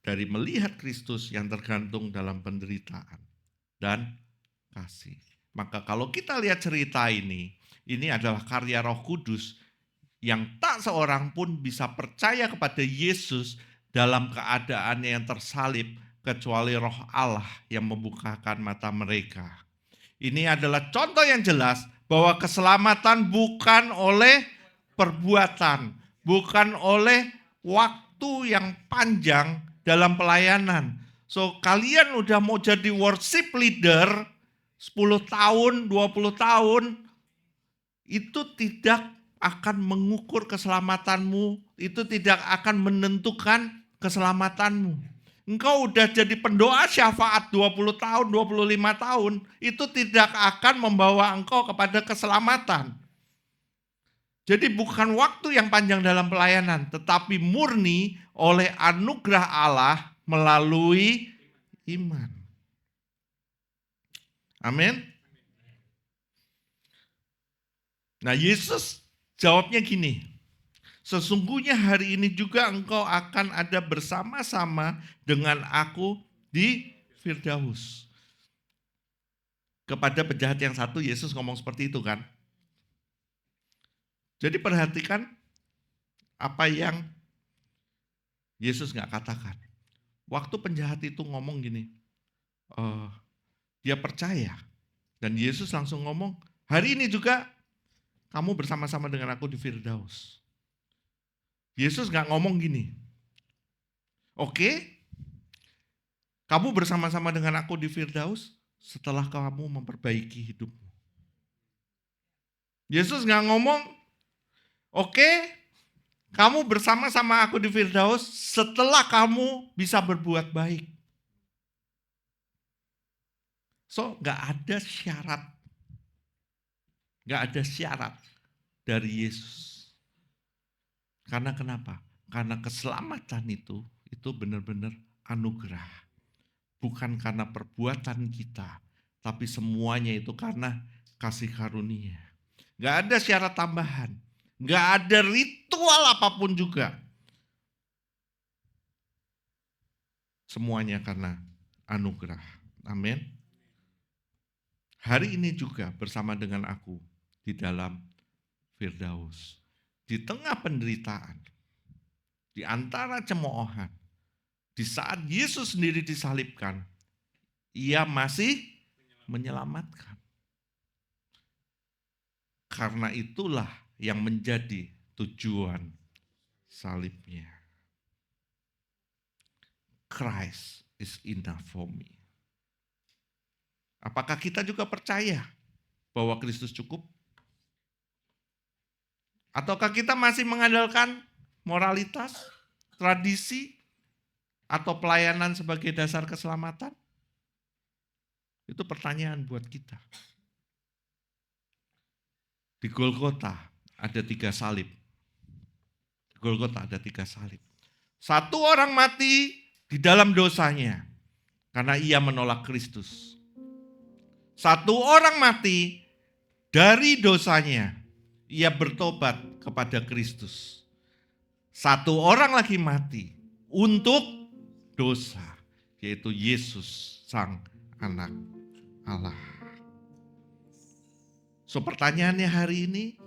Speaker 1: Dari melihat Kristus yang tergantung dalam penderitaan dan kasih. Maka kalau kita lihat cerita ini adalah karya Roh Kudus yang tak seorang pun bisa percaya kepada Yesus dalam keadaannya yang tersalib kecuali Roh Allah yang membukakan mata mereka. Ini adalah contoh yang jelas bahwa keselamatan bukan oleh perbuatan, bukan oleh waktu yang panjang dalam pelayanan. So kalian udah mau jadi worship leader 10 tahun, 20 tahun, itu tidak akan mengukur keselamatanmu, itu tidak akan menentukan keselamatanmu. Engkau udah jadi pendoa syafaat 20 tahun, 25 tahun, itu tidak akan membawa engkau kepada keselamatan. Jadi bukan waktu yang panjang dalam pelayanan, tetapi murni oleh anugerah Allah melalui iman. Amin. Nah, Yesus jawabnya gini, sesungguhnya hari ini juga engkau akan ada bersama-sama dengan aku di Firdaus. Kepada penjahat yang satu, Yesus ngomong seperti itu kan. Jadi perhatikan apa yang Yesus gak katakan. Waktu penjahat itu ngomong gini, dia percaya. Dan Yesus langsung ngomong, hari ini juga kamu bersama-sama dengan aku di Firdaus. Yesus gak ngomong gini, oke, kamu bersama-sama dengan aku di Firdaus setelah kamu memperbaiki hidupmu. Yesus gak ngomong, oke, kamu bersama-sama aku di Firdaus setelah kamu bisa berbuat baik. So, gak ada syarat. Gak ada syarat dari Yesus. Karena kenapa? Karena keselamatan itu benar-benar anugerah. Bukan karena perbuatan kita, tapi semuanya itu karena kasih karunia. Gak ada syarat tambahan. Gak ada ritual apapun juga. Semuanya karena anugerah. Amin. Hari ini juga bersama dengan aku di dalam Firdaus. Di tengah penderitaan, di antara cemoohan, di saat Yesus sendiri disalibkan, ia masih menyelamatkan. Karena itulah yang menjadi tujuan salibnya. Christ is enough for me. Apakah kita juga percaya bahwa Kristus cukup? Ataukah kita masih mengandalkan moralitas, tradisi, atau pelayanan sebagai dasar keselamatan? Itu pertanyaan buat kita. Di Golgota ada 3 salib. Di Golgota ada 3 salib. Satu orang mati di dalam dosanya karena ia menolak Kristus. Satu orang mati dari dosanya, ia bertobat kepada Kristus. Satu orang lagi mati untuk dosa, yaitu Yesus Sang Anak Allah. So pertanyaannya hari ini,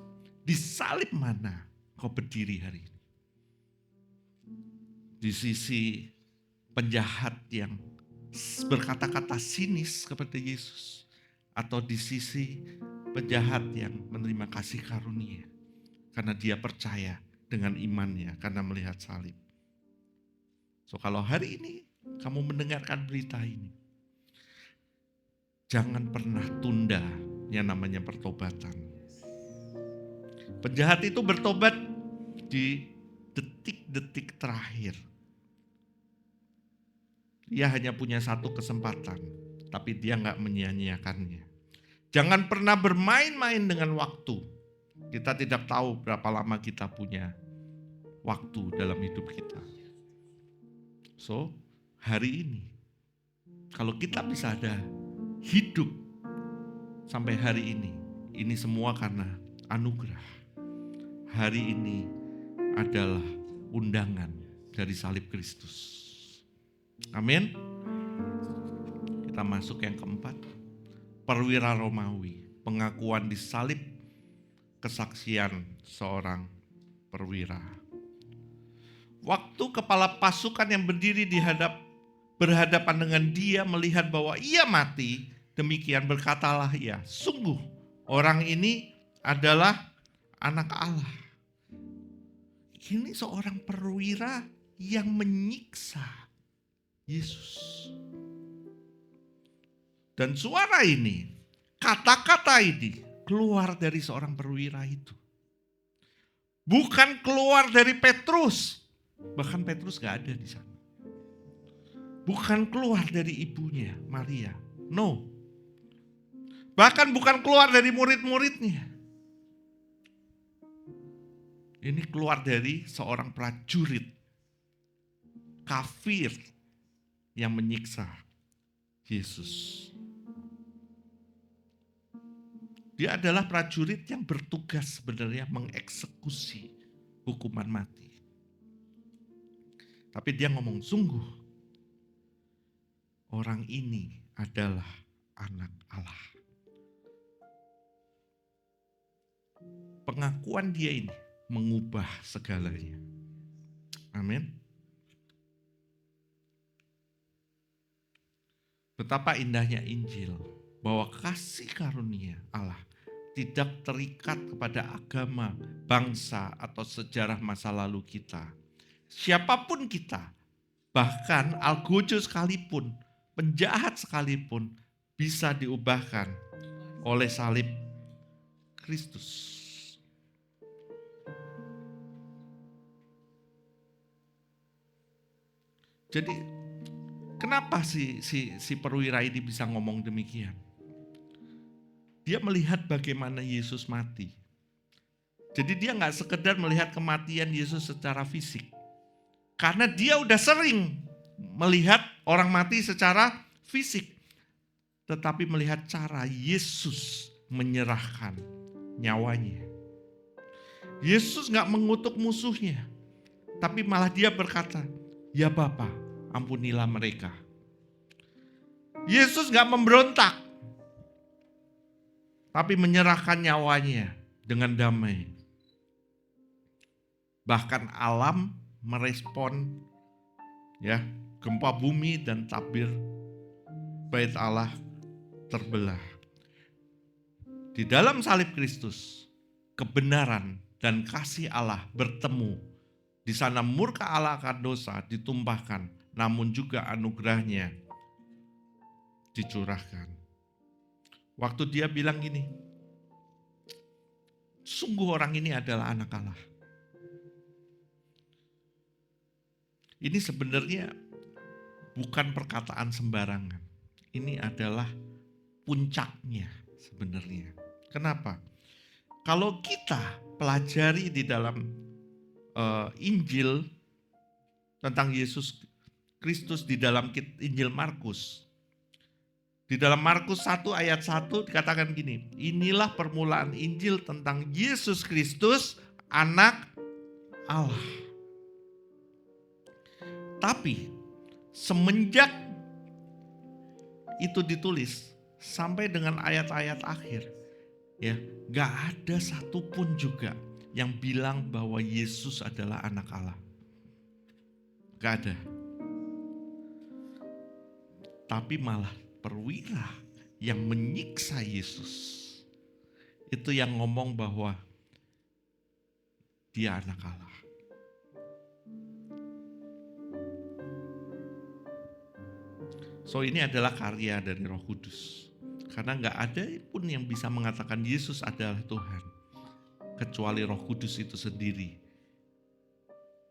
Speaker 1: di salib mana kau berdiri hari ini? Di sisi penjahat yang berkata-kata sinis kepada Yesus, atau di sisi penjahat yang menerima kasih karunia karena dia percaya dengan imannya karena melihat salib. So kalau hari ini kamu mendengarkan berita ini, jangan pernah tunda yang namanya pertobatan. Penjahat itu bertobat di detik-detik terakhir. Dia hanya punya satu kesempatan, tapi dia nggak menyia-nyiakannya. Jangan pernah bermain-main dengan waktu. Kita tidak tahu berapa lama kita punya waktu dalam hidup kita. So, hari ini, kalau kita bisa ada hidup sampai hari ini semua karena anugerah. Hari ini adalah undangan dari salib Kristus. Amin. Kita masuk yang keempat. Perwira Romawi, pengakuan disalib, kesaksian seorang perwira. Waktu kepala pasukan yang berdiri berhadapan dengan dia melihat bahwa ia mati, demikian berkatalah ia, sungguh orang ini adalah anak Allah. Ini seorang perwira yang menyiksa Yesus. Dan suara ini, kata-kata ini keluar dari seorang perwira itu. Bukan keluar dari Petrus. Bahkan Petrus gak ada di sana. Bukan keluar dari ibunya, Maria. No. Bahkan bukan keluar dari murid-muridnya. Ini keluar dari seorang prajurit kafir yang menyiksa Yesus. Dia adalah prajurit yang bertugas sebenarnya mengeksekusi hukuman mati. Tapi dia ngomong, sungguh orang ini adalah anak Allah. Pengakuan dia ini mengubah segalanya. Amin. Betapa indahnya Injil, bahwa kasih karunia Allah tidak terikat kepada agama, bangsa, atau sejarah masa lalu kita. Siapapun kita, bahkan algojo sekalipun, penjahat sekalipun, bisa diubahkan oleh salib Kristus. Jadi kenapa si perwira ini bisa ngomong demikian? Dia melihat bagaimana Yesus mati. Jadi dia gak sekedar melihat kematian Yesus secara fisik. Karena dia udah sering melihat orang mati secara fisik. Tetapi melihat cara Yesus menyerahkan nyawanya. Yesus gak mengutuk musuhnya. Tapi malah dia berkata, ya Bapa, ampunilah mereka. Yesus gak memberontak. Tapi menyerahkan nyawanya dengan damai. Bahkan alam merespon ya, gempa bumi dan tabir Bait Allah terbelah. Di dalam salib Kristus kebenaran dan kasih Allah bertemu. Di sana murka Allah akan dosa ditumpahkan, namun juga anugerahnya dicurahkan. Waktu dia bilang gini, sungguh orang ini adalah anak Allah. Ini sebenarnya bukan perkataan sembarangan. Ini adalah puncaknya sebenarnya. Kenapa? Kalau kita pelajari di dalam Injil tentang Yesus Kristus di dalam Injil Markus. Di dalam Markus 1 ayat 1 dikatakan gini, inilah permulaan Injil tentang Yesus Kristus, anak Allah. Tapi semenjak itu ditulis sampai dengan ayat-ayat akhir, ya, gak ada satupun juga yang bilang bahwa Yesus adalah anak Allah. Gak ada. Tapi malah perwira yang menyiksa Yesus itu yang ngomong bahwa dia anak Allah. So ini adalah karya dari Roh Kudus. Karena gak ada pun yang bisa mengatakan Yesus adalah Tuhan kecuali Roh Kudus itu sendiri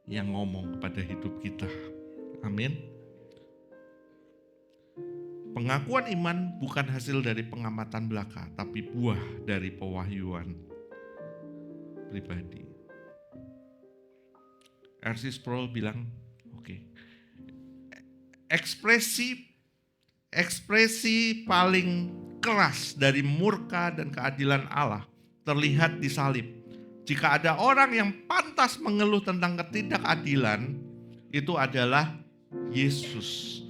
Speaker 1: yang ngomong kepada hidup kita. Amin. Pengakuan iman bukan hasil dari pengamatan belaka, tapi buah dari pewahyuan pribadi. R.C. Sproul bilang, ekspresi paling keras dari murka dan keadilan Allah terlihat di salib. Jika ada orang yang pantas mengeluh tentang ketidakadilan, itu adalah Yesus.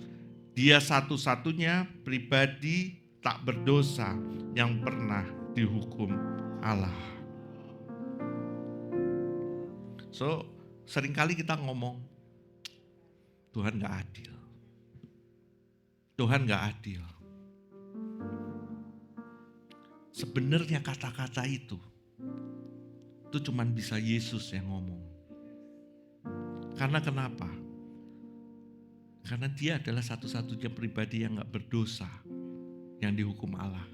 Speaker 1: Dia satu-satunya pribadi tak berdosa yang pernah dihukum Allah. So, seringkali kita ngomong, Tuhan gak adil. Tuhan gak adil. Sebenarnya kata-kata itu cuman bisa Yesus yang ngomong. Karena kenapa? Karena dia adalah satu-satunya pribadi yang gak berdosa yang dihukum Allah.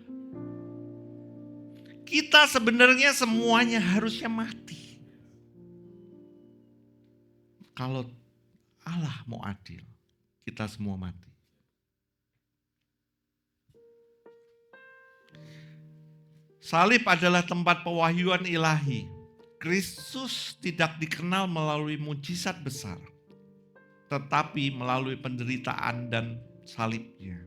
Speaker 1: Kita sebenarnya semuanya harusnya mati. Kalau Allah mau adil, kita semua mati. Salib adalah tempat pewahyuan ilahi. Kristus tidak dikenal melalui mujizat besar, tetapi melalui penderitaan dan salibnya.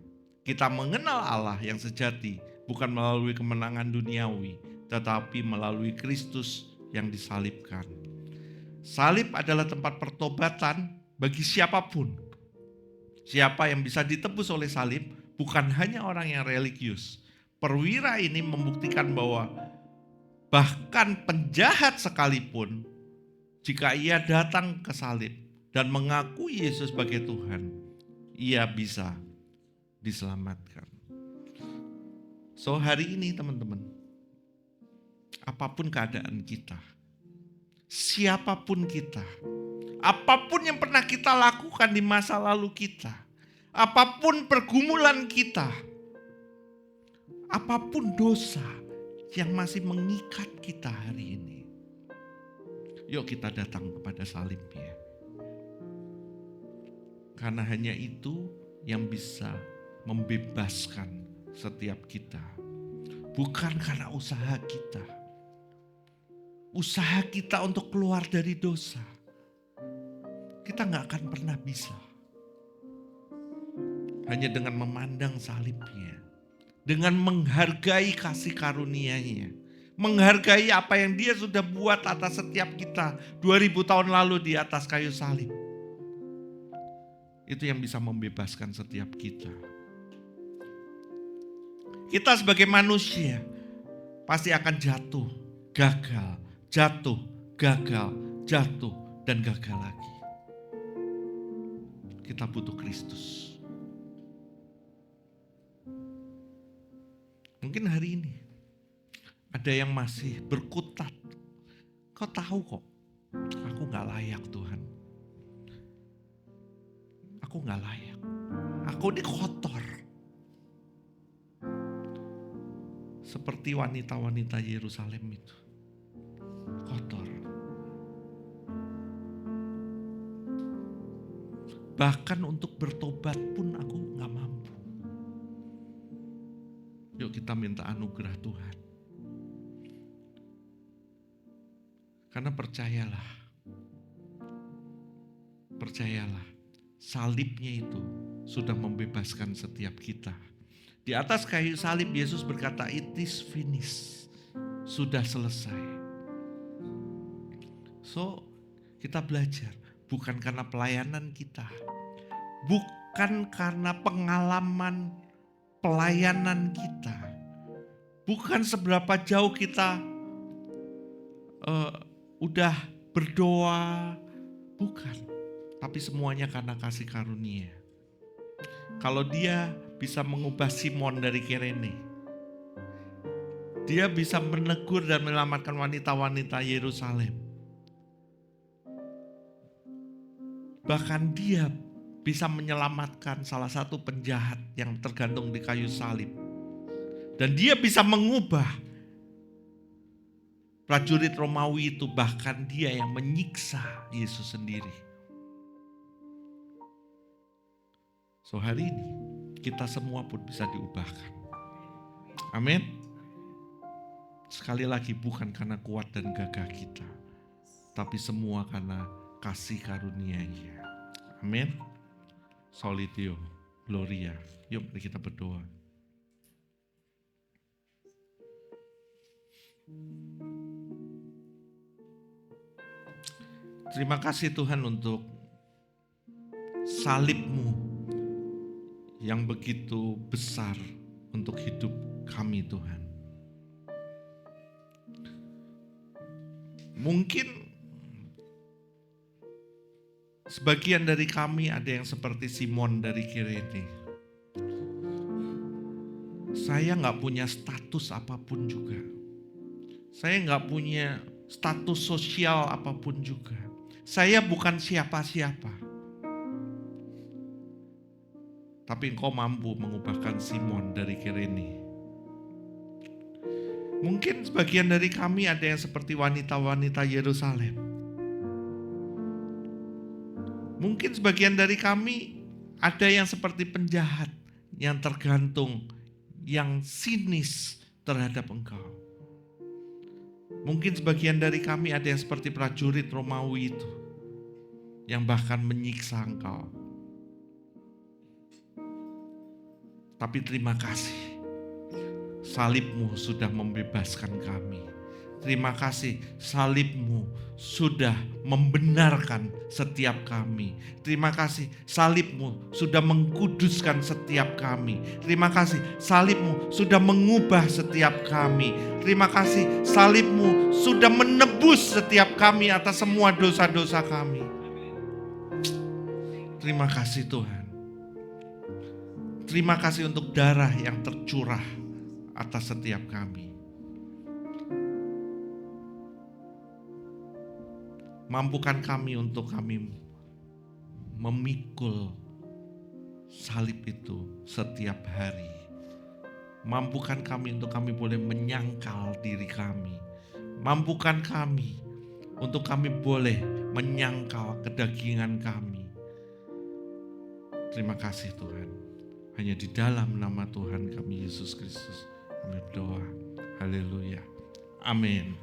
Speaker 1: Kita mengenal Allah yang sejati bukan melalui kemenangan duniawi, tetapi melalui Kristus yang disalibkan. Salib adalah tempat pertobatan bagi siapapun. Siapa yang bisa ditebus oleh salib bukan hanya orang yang religius. Perwira ini membuktikan bahwa bahkan penjahat sekalipun, jika ia datang ke salib dan mengakui Yesus sebagai Tuhan, ia bisa diselamatkan. So hari ini teman-teman, apapun keadaan kita, siapapun kita, apapun yang pernah kita lakukan di masa lalu kita, apapun pergumulan kita, apapun dosa yang masih mengikat kita hari ini, yuk kita datang kepada salibnya. Karena hanya itu yang bisa membebaskan setiap kita. Bukan karena usaha kita. Usaha kita untuk keluar dari dosa. Kita gak akan pernah bisa. Hanya dengan memandang salibnya. Dengan menghargai kasih karunia-Nya, menghargai apa yang Dia sudah buat atas setiap kita 2000 tahun lalu di atas kayu salib. Itu yang bisa membebaskan setiap kita. Kita sebagai manusia pasti akan jatuh, gagal, jatuh, gagal, jatuh, dan gagal lagi. Kita butuh Kristus. Mungkin hari ini Ada yang masih berkutat. Kau tahu kok, aku gak layak Tuhan. Aku gak layak. Aku ini kotor. Seperti wanita-wanita Yerusalem itu. Kotor. Bahkan untuk bertobat pun aku gak mampu. Yuk kita minta anugerah Tuhan. Karena percayalah, salibnya itu sudah membebaskan setiap kita. Di atas kayu salib Yesus berkata, "It is finished." Sudah selesai. So, kita belajar bukan karena pelayanan kita, bukan karena pengalaman pelayanan kita, bukan seberapa jauh kita udah berdoa, bukan. Tapi semuanya karena kasih karunia. Kalau dia bisa mengubah Simon dari Kirene, dia bisa menegur dan menyelamatkan wanita-wanita Yerusalem. Bahkan dia bisa menyelamatkan salah satu penjahat yang tergantung di kayu salib. Dan dia bisa mengubah prajurit Romawi itu, bahkan dia yang menyiksa Yesus sendiri. So hari ini kita semua pun bisa diubahkan. Amin. Sekali lagi bukan karena kuat dan gagah kita, tapi semua karena kasih karunia-Nya. Amin. Solitio Gloria. Yuk mari kita berdoa. Terima kasih Tuhan untuk salib-Mu yang begitu besar untuk hidup kami Tuhan. Mungkin sebagian dari kami ada yang seperti Simon dari Kirene. Saya gak punya status apapun juga. Saya gak punya status sosial apapun juga. Saya bukan siapa-siapa. Tapi Engkau mampu mengubahkan Simon dari Kirene. Mungkin sebagian dari kami ada yang seperti wanita-wanita Yerusalem. Mungkin sebagian dari kami ada yang seperti penjahat yang tergantung, yang sinis terhadap Engkau. Mungkin sebagian dari kami ada yang seperti prajurit Romawi itu, yang bahkan menyiksa Engkau. Tapi terima kasih, salib-Mu sudah membebaskan kami. Terima kasih, salib-Mu sudah membenarkan setiap kami. Terima kasih, salib-Mu sudah mengkuduskan setiap kami. Terima kasih, salib-Mu sudah mengubah setiap kami. Terima kasih, salib-Mu sudah menebus setiap kami atas semua dosa-dosa kami. Terima kasih Tuhan. Terima kasih untuk darah yang tercurah atas setiap kami. Mampukan kami untuk kami memikul salib itu setiap hari. Mampukan kami untuk kami boleh menyangkal diri kami. Mampukan kami untuk kami boleh menyangkal kedagingan kami. Terima kasih Tuhan. Hanya di dalam nama Tuhan kami Yesus Kristus kami berdoa. Haleluya. Amin.